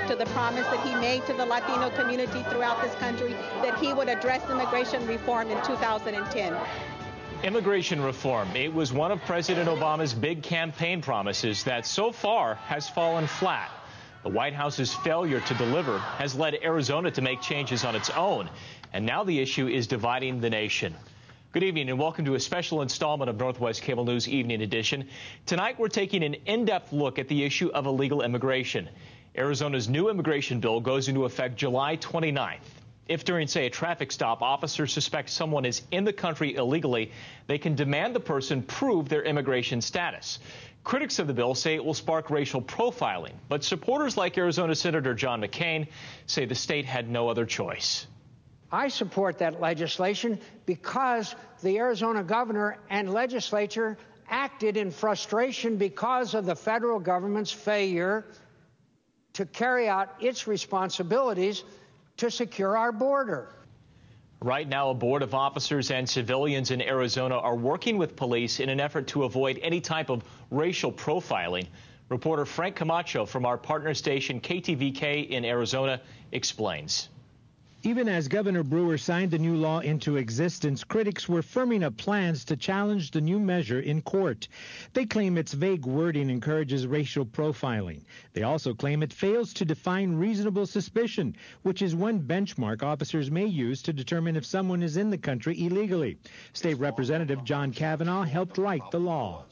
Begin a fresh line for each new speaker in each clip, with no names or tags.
to the promise that he made to the Latino community throughout this country that he would address immigration reform in 2010.
Immigration reform, it was one of President Obama's big campaign promises that so far has fallen flat. The White House's failure to deliver has led Arizona to make changes on its own, and now the issue is dividing the nation. Good evening and welcome to a special installment of Northwest Cable News Evening Edition. Tonight we're taking an in-depth look at the issue of illegal immigration. Arizona's new immigration bill goes into effect July 29th. If during, say, a traffic stop, officers suspect someone is in the country illegally, they can demand the person prove their immigration status. Critics of the bill say it will spark racial profiling, but supporters like Arizona Senator John McCain say the state had no other choice.
I support that legislation because the Arizona governor and legislature acted in frustration because of the federal government's failure to carry out its responsibilities to secure our border.
Right now, a board of officers and civilians in Arizona are working with police in an effort to avoid any type of racial profiling. Reporter Frank Camacho from our partner station KTVK in Arizona explains.
Even as Governor Brewer signed the new law into existence, critics were firming up plans to challenge the new measure in court. They claim its vague wording encourages racial profiling. They also claim it fails to define reasonable suspicion, which is one benchmark officers may use to determine if someone is in the country illegally. State Representative John Kavanaugh helped write the law.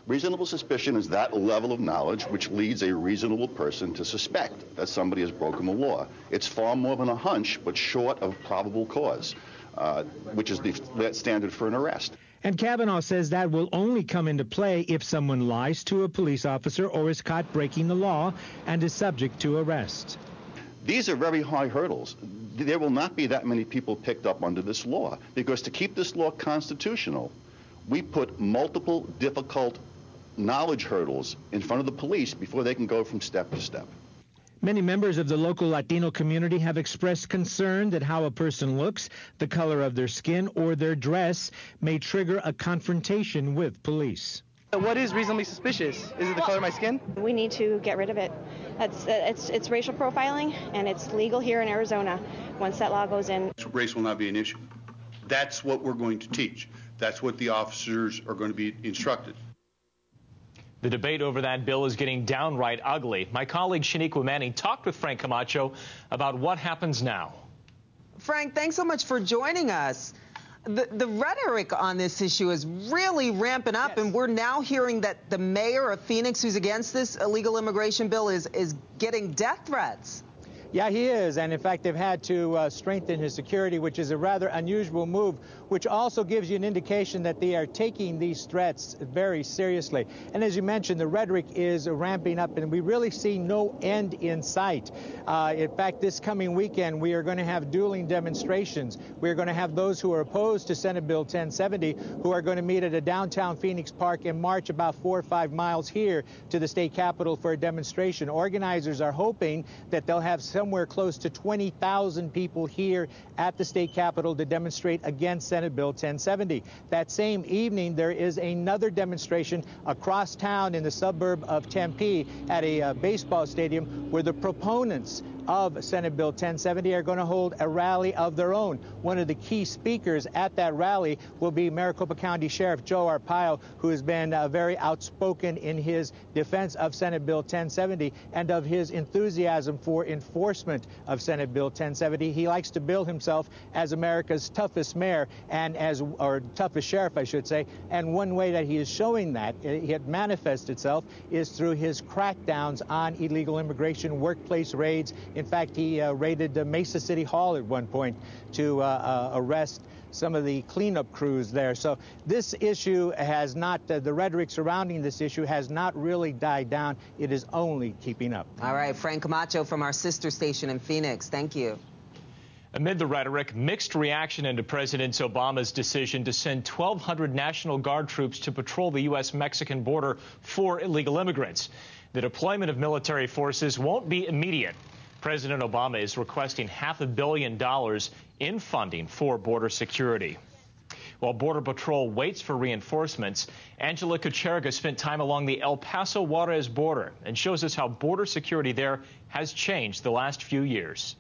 Reasonable suspicion is that level of knowledge which leads a reasonable person to suspect that somebody has broken the law. It's far more than a hunch, but short of probable cause, which is the standard for an arrest.
And Kavanaugh says that will only come into play if someone lies to a police officer or is caught breaking the law and is subject to arrest.
These are very high hurdles. There will not be that many people picked up under this law, because to keep this law constitutional, we put multiple difficult knowledge hurdles in front of the police before they can go from step to step.
Many members of the local Latino community have expressed concern that how a person looks, the color of their skin, or their dress may trigger a confrontation with police.
What is reasonably suspicious? Is it the color of my skin?
We need to get rid of it. It's racial profiling, and it's legal here in Arizona once that law goes in.
Race will not be an issue. That's what we're going to teach. That's what the officers are going to be instructed.
The debate over that bill is getting downright ugly. My colleague Shaniqua Manning talked with Frank Camacho about what happens now.
Frank, thanks so much for joining us. The rhetoric on this issue is really ramping up, and we're now hearing that the mayor of Phoenix, who's against this illegal immigration bill, is getting death threats.
Yeah, he is, and in fact they've had to strengthen his security, which is a rather unusual move, which also gives you an indication that they are taking these threats very seriously. And as you mentioned, the rhetoric is ramping up, and we really see no end in sight. In fact, this coming weekend we are going to have dueling demonstrations. We're going to have those who are opposed to Senate Bill 1070 who are going to meet at a downtown Phoenix park and march about 4 or 5 miles here to the state capitol for a demonstration. Organizers are hoping that they'll have somewhere close to 20,000 people here at the state capitol to demonstrate against Senate Bill 1070. That same evening, there is another demonstration across town in the suburb of Tempe at a baseball stadium where the proponents of Senate Bill 1070 are going to hold a rally of their own. One of the key speakers at that rally will be Maricopa County Sheriff Joe Arpaio, who has been very outspoken in his defense of Senate Bill 1070 and of his enthusiasm for enforcement of Senate Bill 1070. He likes to bill himself as America's toughest mayor or toughest sheriff, I should say. And one way that he is showing that it manifests itself is through his crackdowns on illegal immigration, workplace raids. In fact, he raided Mesa City Hall at one point to arrest some of the cleanup crews there. So this issue has not, the rhetoric surrounding this issue has not really died down. It is only keeping up.
All right, Frank Camacho from our sister station in Phoenix. Thank you.
Amid the rhetoric, mixed reaction into President Obama's decision to send 1,200 National Guard troops to patrol the U.S.-Mexican border for illegal immigrants. The deployment of military forces won't be immediate. President Obama is requesting $500 million in funding for border security. While Border Patrol waits for reinforcements, Angela Kucherga spent time along the El Paso-Juarez border and shows us how border security there has changed the last few years.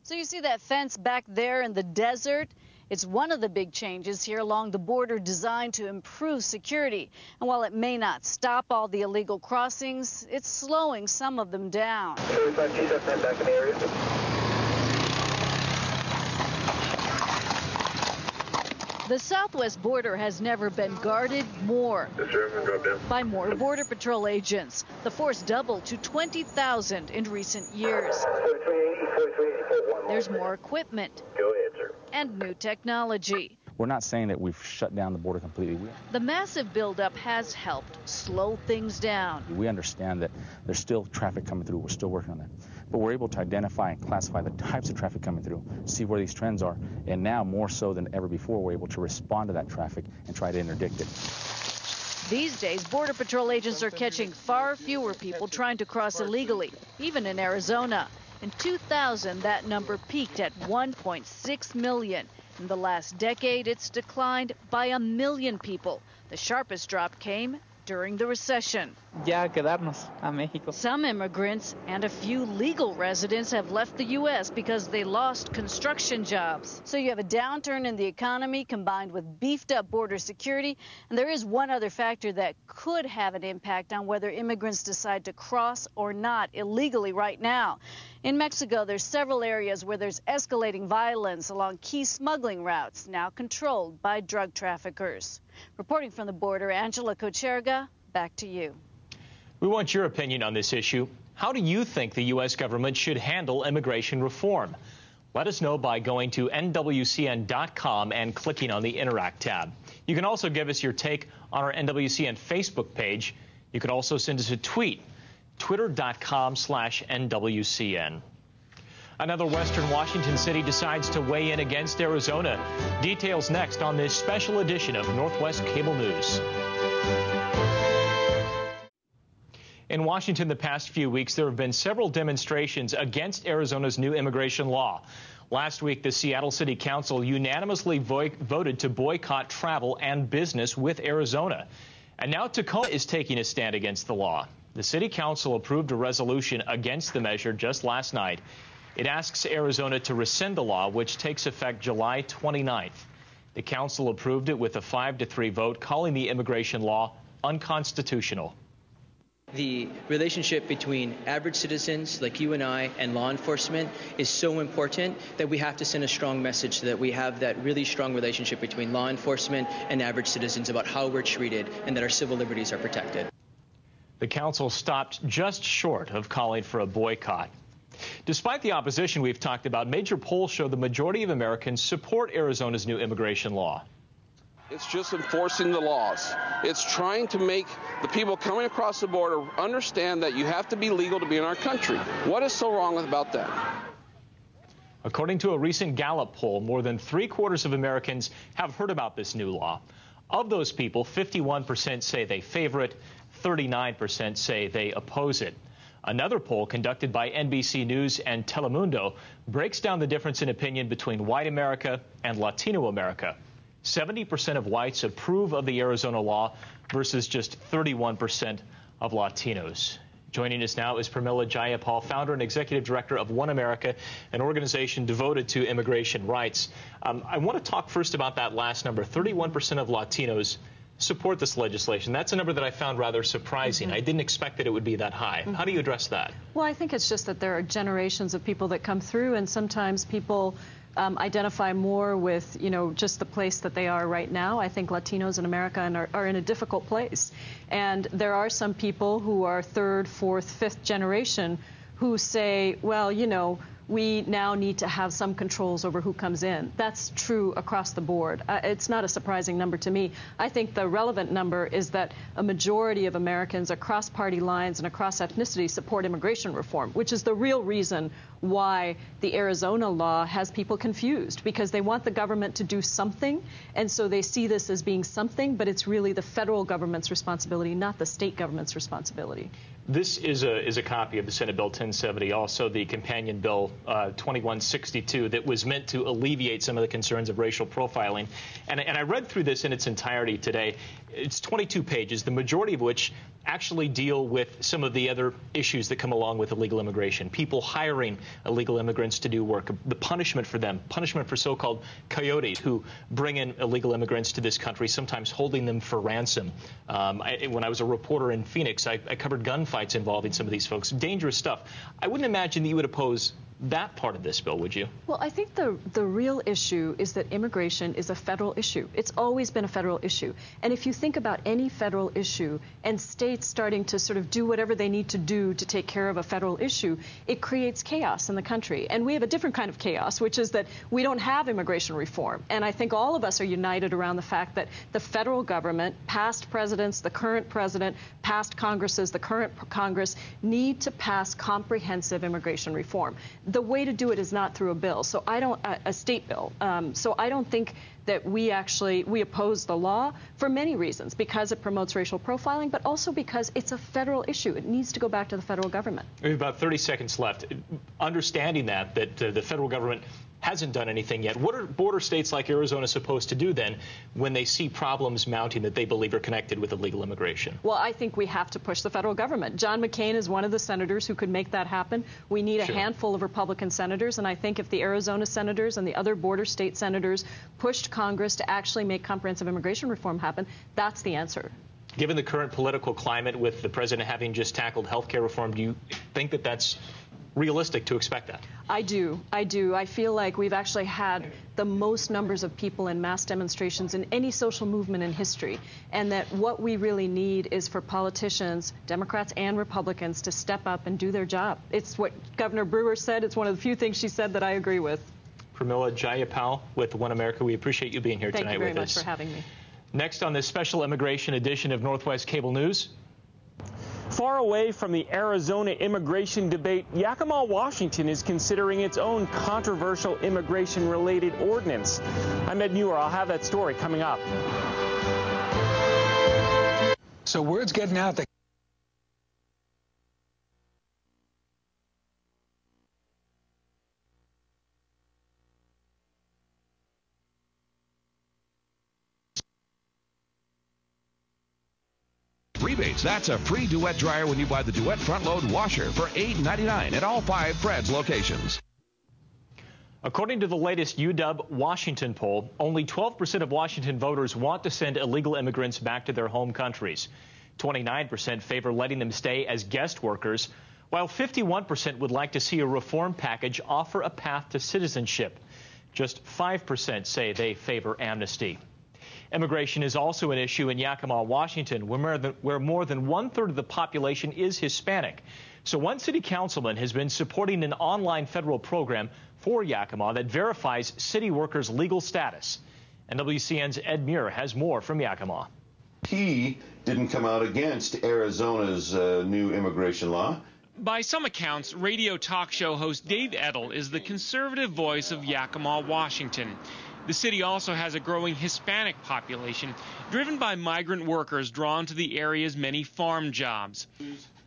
So you see that fence back there in the desert? It's one of the big changes here along the border designed to improve security. And while it may not stop all the illegal crossings, it's slowing some of them down. The southwest border has never been guarded more by more Border Patrol agents. The force doubled to 20,000 in recent years. There's more equipment and new technology.
We're not saying that we've shut down the border completely.
The massive buildup has helped slow things down.
We understand that there's still traffic coming through. We're still working on that. But we're able to identify and classify the types of traffic coming through, see where these trends are, and now more so than ever before, we're able to respond to that traffic and try to interdict it.
These days, Border Patrol agents are catching far fewer people trying to cross illegally, even in Arizona. In 2000, that number peaked at 1.6 million. In the last decade, it's declined by 1 million people. The sharpest drop came during the recession. Some immigrants and a few legal residents have left the U.S. because they lost construction jobs. So you have a downturn in the economy combined with beefed up border security. And there is one other factor that could have an impact on whether immigrants decide to cross or not illegally right now. In Mexico, there's several areas where there's escalating violence along key smuggling routes, now controlled by drug traffickers. Reporting from the border, Angela Kucherga, back to you.
We want your opinion on this issue. How do you think the U.S. government should handle immigration reform? Let us know by going to nwcn.com and clicking on the Interact tab. You can also give us your take on our NWCN Facebook page. You can also send us a tweet, twitter.com/NWCN. Another western Washington city decides to weigh in against Arizona. Details next on this special edition of Northwest Cable News. In Washington the past few weeks, there have been several demonstrations against Arizona's new immigration law. Last week, the Seattle City Council unanimously voted to boycott travel and business with Arizona. And now Tacoma is taking a stand against the law. The City Council approved a resolution against the measure just last night. It asks Arizona to rescind the law, which takes effect July 29th. The council approved it with a 5-3 vote, calling the immigration law unconstitutional.
The relationship between average citizens like you and I and law enforcement is so important that we have to send a strong message so that we have that really strong relationship between law enforcement and average citizens about how we're treated and that our civil liberties are protected.
The council stopped just short of calling for a boycott. Despite the opposition we've talked about, major polls show the majority of Americans support Arizona's new immigration law.
It's just enforcing the laws. It's trying to make the people coming across the border understand that you have to be legal to be in our country. What is so wrong about that?
According to a recent Gallup poll, more than 3/4 of Americans have heard about this new law. Of those people, 51% say they favor it, 39% say they oppose it. Another poll conducted by NBC News and Telemundo breaks down the difference in opinion between white America and Latino America. 70% of whites approve of the Arizona law versus just 31% of Latinos. Joining us now is Pramila Jayapal, founder and executive director of OneAmerica, an organization devoted to immigration rights. I want to talk first about that last number. 31% of Latinos support this legislation. That's a number that I found rather surprising. I didn't expect that it would be that high. How do you address that?
Well, I think it's just that there are generations of people that come through, and sometimes people identify more with, just the place that they are right now. I think Latinos in America are in a difficult place. And there are some people who are third, fourth, fifth generation who say, well, we now need to have some controls over who comes in. That's true across the board. It's not a surprising number to me. I think the relevant number is that a majority of Americans across party lines and across ethnicity support immigration reform, which is the real reason why the Arizona law has people confused, because they want the government to do something, and so they see this as being something, but it's really the federal government's responsibility, not the state government's responsibility.
This is a copy of the Senate Bill 1070, also the companion bill 2162 that was meant to alleviate some of the concerns of racial profiling. And I read through this in its entirety today. It's 22 pages, the majority of which actually deal with some of the other issues that come along with illegal immigration. People hiring illegal immigrants to do work, the punishment for them, punishment for so-called coyotes who bring in illegal immigrants to this country, sometimes holding them for ransom. When I was a reporter in Phoenix, I covered gunfights involving some of these folks. Dangerous stuff. I wouldn't imagine that you would oppose that part of this bill, would you?
Well, I think the real issue is that immigration is a federal issue. It's always been a federal issue. And if you think about any federal issue and states starting to sort of do whatever they need to do to take care of a federal issue, it creates chaos in the country. And we have a different kind of chaos, which is that we don't have immigration reform. And I think all of us are united around the fact that the federal government, past presidents, the current president, past Congresses, the current Congress, need to pass comprehensive immigration reform. The way to do it is not through a bill, so I don't a state bill. So I don't think that we oppose the law for many reasons, because it promotes racial profiling, but also because it's a federal issue. It needs to go back to the federal government.
We have about 30 seconds left. Understanding that the federal government hasn't done anything yet, what are border states like Arizona supposed to do then when they see problems mounting that they believe are connected with illegal immigration?
Well, I think we have to push the federal government. John McCain is one of the senators who could make that happen. We need a handful of Republican senators, and I think if the Arizona senators and the other border state senators pushed Congress to actually make comprehensive immigration reform happen, that's the answer.
Given the current political climate, with the president having just tackled health care reform, do you think that that's realistic to expect that?
I do. I feel like we've actually had the most numbers of people in mass demonstrations in any social movement in history, and that what we really need is for politicians, Democrats and Republicans, to step up and do their job. It's what Governor Brewer said. It's one of the few things she said that I agree with.
Pramila Jayapal with OneAmerica, we appreciate you being here tonight with us.
Thank you very much for having me.
Next on this special immigration edition of Northwest Cable News.
Far away from the Arizona immigration debate, Yakima, Washington is considering its own controversial immigration-related ordinance. I'm Ed Muir. I'll have that story coming up.
So word's getting out that
rebates. That's a free Duet dryer when you buy the Duet front-load washer for $8.99 at all 5 Fred's locations.
According to the latest UW Washington poll, only 12% of Washington voters want to send illegal immigrants back to their home countries. 29% favor letting them stay as guest workers, while 51% would like to see a reform package offer a path to citizenship. Just 5% say they favor amnesty. Immigration is also an issue in Yakima, Washington, where more than 1/3 of the population is Hispanic. So one city councilman has been supporting an online federal program for Yakima that verifies city workers' legal status. And WCN's Ed Muir has more from Yakima.
He didn't come out against Arizona's new immigration law.
By some accounts, radio talk show host Dave Edel is the conservative voice of Yakima, Washington. The city also has a growing Hispanic population, driven by migrant workers drawn to the area's many farm jobs.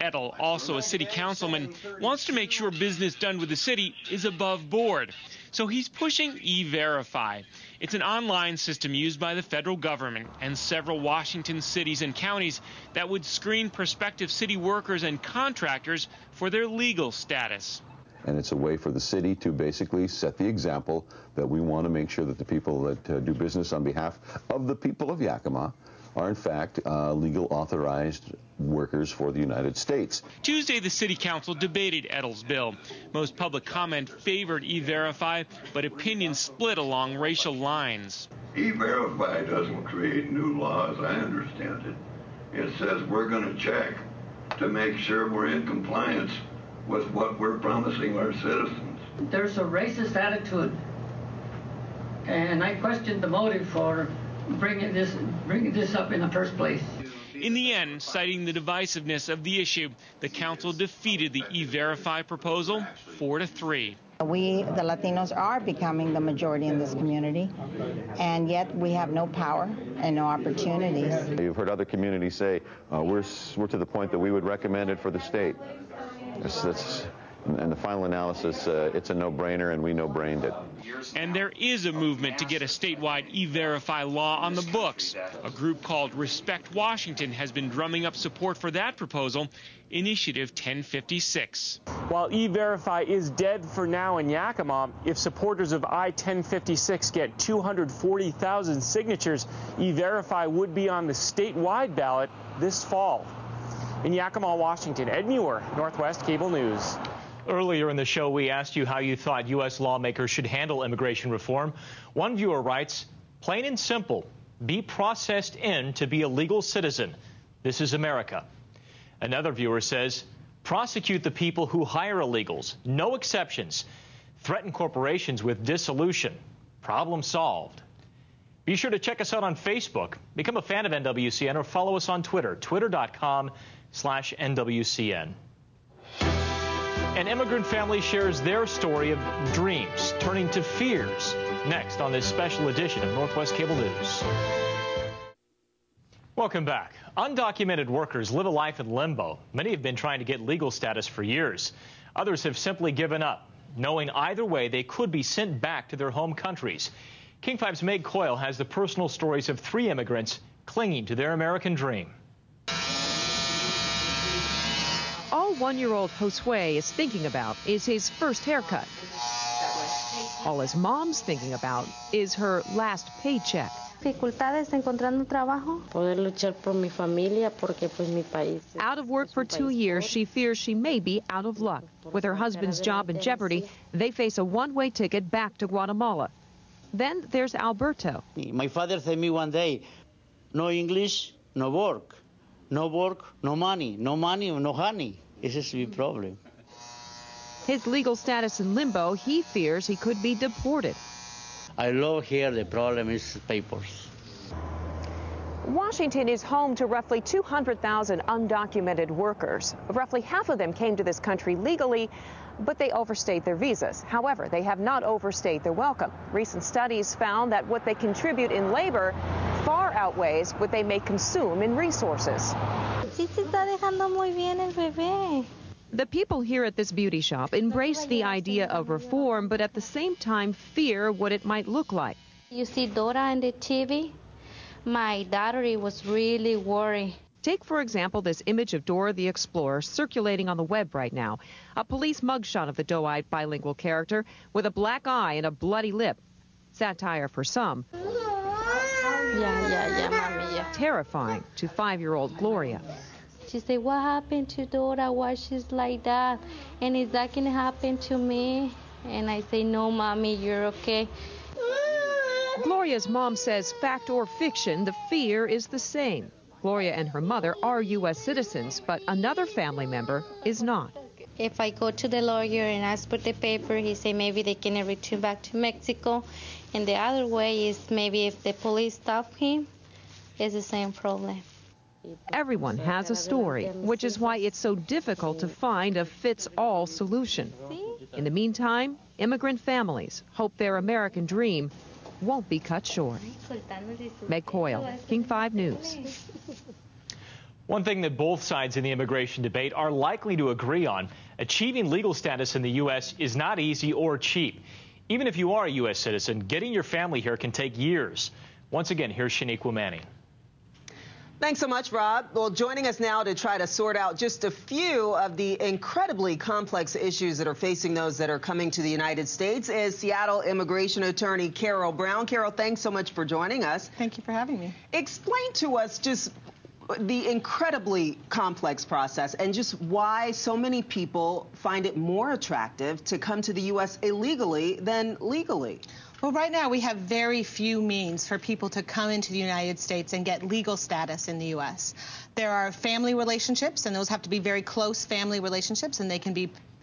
Edel, also a city councilman, wants to make sure business done with the city is above board. So he's pushing E-Verify. It's an online system used by the federal government and several Washington cities and counties that would screen prospective city workers and contractors for their legal status.
And it's a way for the city to basically set the example that we want to make sure that the people that do business on behalf of the people of Yakima are in fact legal authorized workers for the United States.
Tuesday, the city council debated Edel's bill. Most public comment favored E-Verify, but opinions split along racial lines.
E-Verify doesn't create new laws, I understand it. It says we're going to check to make sure we're in compliance with what we're promising our citizens.
There's a racist attitude, and I question the motive for bringing this up in the first place.
In the end, citing the divisiveness of the issue, the council defeated the E-Verify proposal 4-3.
We, the Latinos, are becoming the majority in this community, and yet we have no power and no opportunities.
You've heard other communities say, we're to the point that we would recommend it for the state. And the final analysis, it's a no-brainer, and we no-brained it.
And there is a movement to get a statewide E-Verify law on the books. A group called Respect Washington has been drumming up support for that proposal, Initiative 1056. While E-Verify is dead for now in Yakima, if supporters of I-1056 get 240,000 signatures, E-Verify would be on the statewide ballot this fall. In Yakima, Washington, Ed Muir, Northwest Cable News.
Earlier in the show, we asked you how you thought U.S. lawmakers should handle immigration reform. One viewer writes, plain and simple, be processed in to be a legal citizen. This is America. Another viewer says, prosecute the people who hire illegals. No exceptions. Threaten corporations with dissolution. Problem solved. Be sure to check us out on Facebook. Become a fan of NWCN or follow us on Twitter, twitter.com/NWCN. An immigrant family shares their story of dreams turning to fears. Next on this special edition of Northwest Cable News. Welcome back. Undocumented workers live a life in limbo. Many have been trying to get legal status for years. Others have simply given up, knowing either way they could be sent back to their home countries. King 5's Meg Coyle has the personal stories of 3 immigrants clinging to their American dream.
All 1-year-old Josue is thinking about is his first haircut. All his mom's thinking about is her last paycheck.
Dificultades encontrando trabajo, poder luchar por mi familia porque pues mi país.
Out of work for 2 years, she fears she may be out of luck. With her husband's job in jeopardy, they face a one-way ticket back to Guatemala. Then there's Alberto.
My father said me one day, no English, no work. No work, no money. No money, no honey. This is the problem.
His legal status in limbo, he fears he could be deported.
I love here, the problem is papers.
Washington is home to roughly 200,000 undocumented workers. Roughly half of them came to this country legally, but they overstayed their visas. However, they have not overstayed their welcome. Recent studies found that what they contribute in labor far outweighs what they may consume in resources. The people here at this beauty shop embrace the idea of reform, but at the same time fear what it might look like.
You see Dora on the TV? My daughter was really worried.
Take, for example, this image of Dora the Explorer circulating on the web right now. A police mugshot of the doe-eyed bilingual character with a black eye and a bloody lip. Satire for some.
Yeah, mommy, yeah.
Terrifying to 5-year-old Gloria.
She said, what happened to Dora? Why she's like that? And is that going to happen to me? And I say, no, mommy, you're okay.
Gloria's mom says, fact or fiction, the fear is the same. Gloria and her mother are U.S. citizens, but another family member is not.
If I go to the lawyer and ask for the paper, he say maybe they can return back to Mexico. And the other way is maybe if the police stop him, it's the same problem.
Everyone has a story, which is why it's so difficult to find a fits-all solution. In the meantime, immigrant families hope their American dream won't be cut short. Meg Coyle, King 5 News.
One thing that both sides in the immigration debate are likely to agree on, achieving legal status in the U.S. is not easy or cheap. Even if you are a U.S. citizen, getting your family here can take years. Once again, here's Shaniqua Manning.
Thanks so much, Rob. Well, joining us now to try to sort out just a few of the incredibly complex issues that are facing those that are coming to the United States is Seattle immigration attorney Carol Brown. Carol, thanks so much for joining us.
Thank you for having me.
Explain to us just the incredibly complex process and just why so many people find it more attractive to come to the U.S. illegally than legally.
Well, right now we have very few means for people to come into the United States and get legal status in the U.S. There are family relationships, and those have to be very close family relationships, and they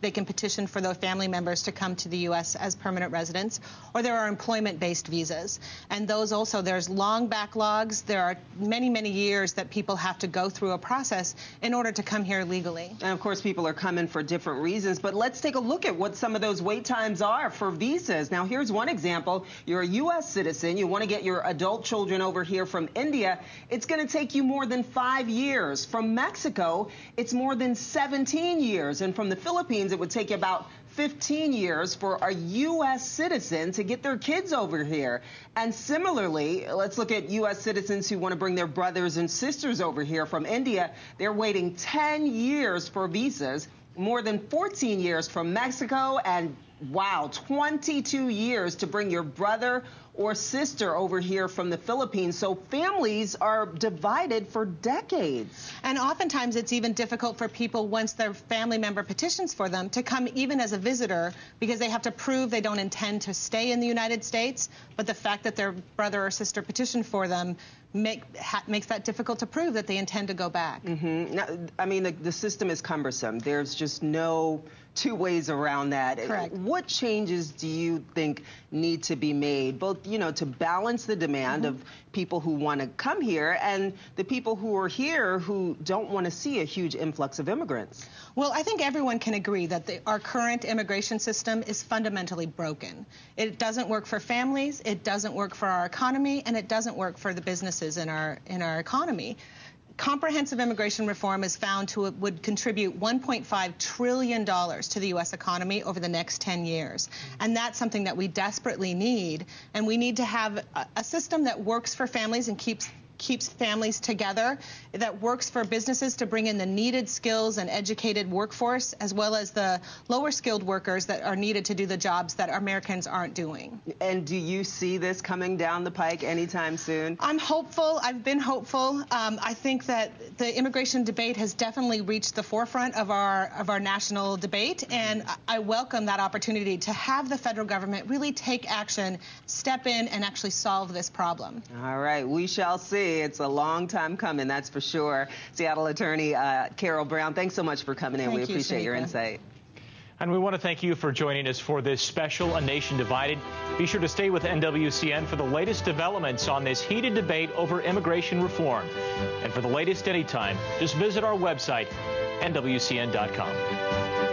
they can petition for their family members to come to the U.S. as permanent residents, or there are employment-based visas. And those also, there's long backlogs. There are many, many years that people have to go through a process in order to come here legally.
And of course, people are coming for different reasons, but let's take a look at what some of those wait times are for visas. Now, here's one example. You're a U.S. citizen. You want to get your adult children over here from India. It's going to take you more than 5 years. From Mexico, it's more than 17 years. And from the Philippines, it would take you about 15 years for a U.S. citizen to get their kids over here. And similarly, let's look at U.S. citizens who want to bring their brothers and sisters over here from India. They're waiting 10 years for visas, more than 14 years from Mexico, and wow, 22 years to bring your brother or sister over here from the Philippines. So families are divided for decades.
And oftentimes it's even difficult for people, once their family member petitions for them, to come even as a visitor, because they have to prove they don't intend to stay in the United States. But the fact that their brother or sister petitioned for them makes that difficult to prove that they intend to go back.
Now, I mean, the system is cumbersome. There's just no two ways around that.
Correct.
What changes do you think need to be made, both, you know, to balance the demand of people who want to come here and the people who are here who don't want to see a huge influx of immigrants?
Well, I think everyone can agree that our current immigration system is fundamentally broken. It doesn't work for families, it doesn't work for our economy, and it doesn't work for the businesses in our economy. Comprehensive immigration reform is found would contribute $1.5 trillion to the U.S. economy over the next 10 years. And that's something that we desperately need. And we need to have a system that works for families and keeps families together, that works for businesses to bring in the needed skills and educated workforce, as well as the lower skilled workers that are needed to do the jobs that Americans aren't doing.
And do you see this coming down the pike anytime soon?
I'm hopeful. I've been hopeful. I think that the immigration debate has definitely reached the forefront of our national debate, and I welcome that opportunity to have the federal government really take action, step in, and actually solve this problem.
All right, we shall see. It's a long time coming, that's for sure. Seattle attorney Carol Brown, thanks so much for coming in. We appreciate your insight.
And we want to thank you for joining us for this special A Nation Divided. Be sure to stay with NWCN for the latest developments on this heated debate over immigration reform. And for the latest anytime, just visit our website, nwcn.com.